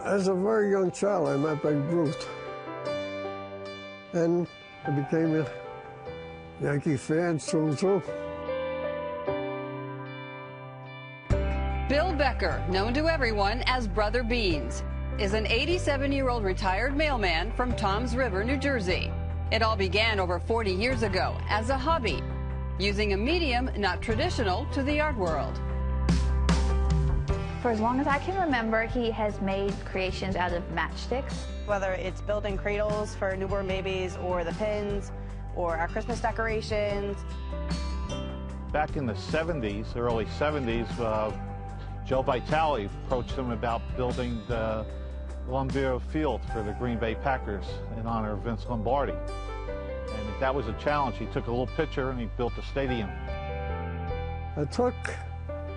As a very young child, I met Babe Ruth. And I became a Yankee fan through and through. Bill Becker, known to everyone as Brother Beans, is an 87-year-old retired mailman from Toms River, New Jersey. It all began over 40 years ago as a hobby, using a medium not traditional to the art world. For as long as I can remember, he has made creations out of matchsticks. Whether it's building cradles for newborn babies or the pins or our Christmas decorations. Back in the 70s, early 70s, Joe Vitale approached him about building the Lumbeo Field for the Green Bay Packers in honor of Vince Lombardi. And that was a challenge. He took a little picture and he built a stadium. It took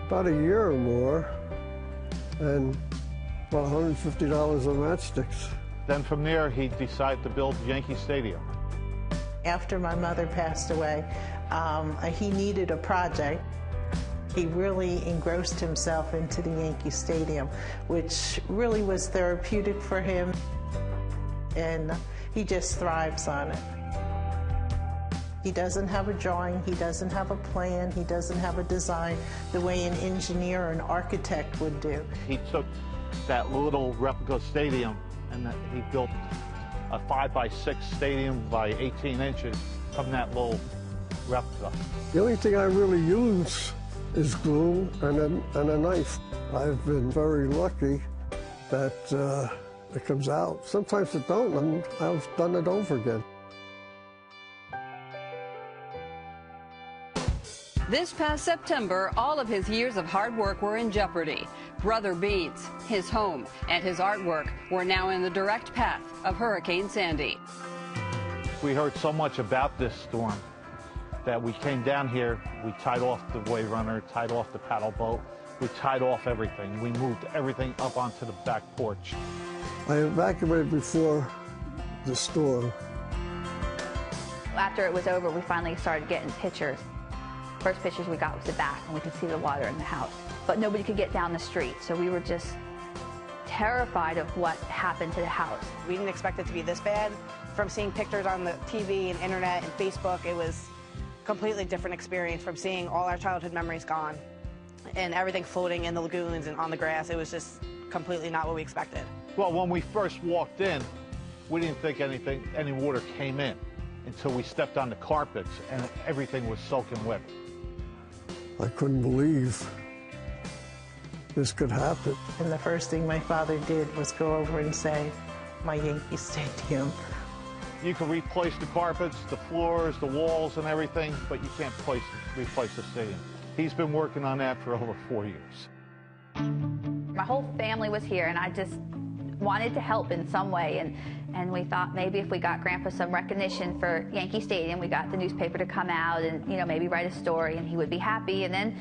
about a year or more and about $150 of matchsticks. Then from there, he decided to build Yankee Stadium. After my mother passed away, he needed a project. He really engrossed himself into the Yankee Stadium, which really was therapeutic for him, and he just thrives on it. He doesn't have a drawing, he doesn't have a plan, he doesn't have a design the way an engineer or an architect would do. He took that little replica stadium and he built a 5x6 stadium by 18 inches from that little replica. The only thing I really use is glue and a knife. I've been very lucky that it comes out. Sometimes it don't, and I've done it over again. This past September, all of his years of hard work were in jeopardy. Brother Beans, his home, and his artwork were now in the direct path of Hurricane Sandy. We heard so much about this storm that we came down here, we tied off the wave runner, tied off the paddle boat, we tied off everything. We moved everything up onto the back porch. I evacuated before the storm. After it was over, we finally started getting pictures. First pictures we got was the back, and we could see the water in the house. But nobody could get down the street, so we were just terrified of what happened to the house. We didn't expect it to be this bad. From seeing pictures on the TV and internet and Facebook, it was a completely different experience from seeing all our childhood memories gone and everything floating in the lagoons and on the grass. It was just completely not what we expected. Well, when we first walked in, we didn't think any water came in until we stepped on the carpets and everything was soaking wet. I couldn't believe this could happen. And the first thing my father did was go over and say, "My Yankee Stadium." You can replace the carpets, the floors, the walls and everything, but you can't replace the stadium. He's been working on that for over 4 years. My whole family was here, and I just wanted to help in some way, and we thought maybe if we got Grandpa some recognition for Yankee Stadium, we got the newspaper to come out and, you know, maybe write a story, and he would be happy. And then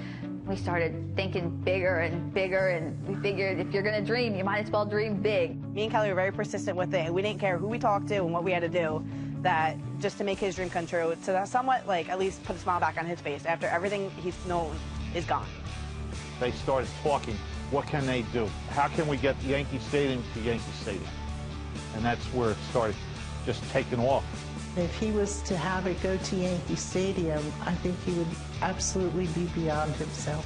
we started thinking bigger, and we figured if you're going to dream, you might as well dream big. Me and Kelly were very persistent with it. We didn't care who we talked to and what we had to do, that just to make his dream come true, to somewhat, like, at least put a smile back on his face after everything he's known is gone. They started talking, what can they do? How can we get Yankee Stadium to Yankee Stadium? And that's where it started just taking off. If he was to have it go to Yankee Stadium, I think he would absolutely be beyond himself.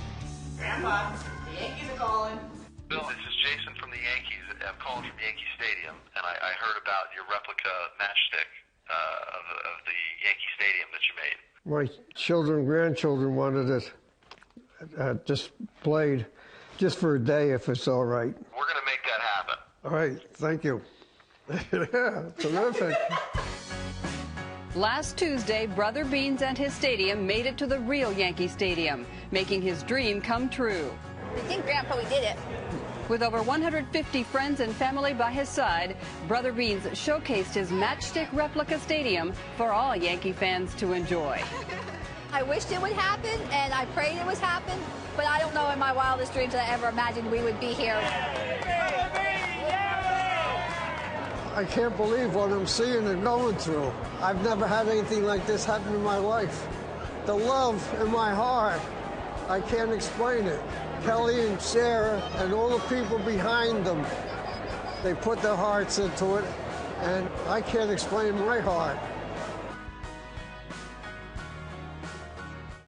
Grandpa, the Yankees are calling. Bill, this is Jason from the Yankees. I'm calling from Yankee Stadium, and I heard about your replica matchstick of the Yankee Stadium that you made. My children and grandchildren wanted it displayed just for a day, if it's all right. We're going to make that happen. All right, thank you. Yeah, terrific. Last Tuesday, Brother Beans and his stadium made it to the real Yankee Stadium, making his dream come true. We think, Grandpa, we did it. With over 150 friends and family by his side, Brother Beans showcased his matchstick replica stadium for all Yankee fans to enjoy. I wished it would happen, and I prayed it would happen, but I don't know in my wildest dreams that I ever imagined we would be here. I can't believe what I'm seeing and going through. I've never had anything like this happen in my life. The love in my heart, I can't explain it. Kelly and Sarah and all the people behind them, They put their hearts into it, and I can't explain my heart.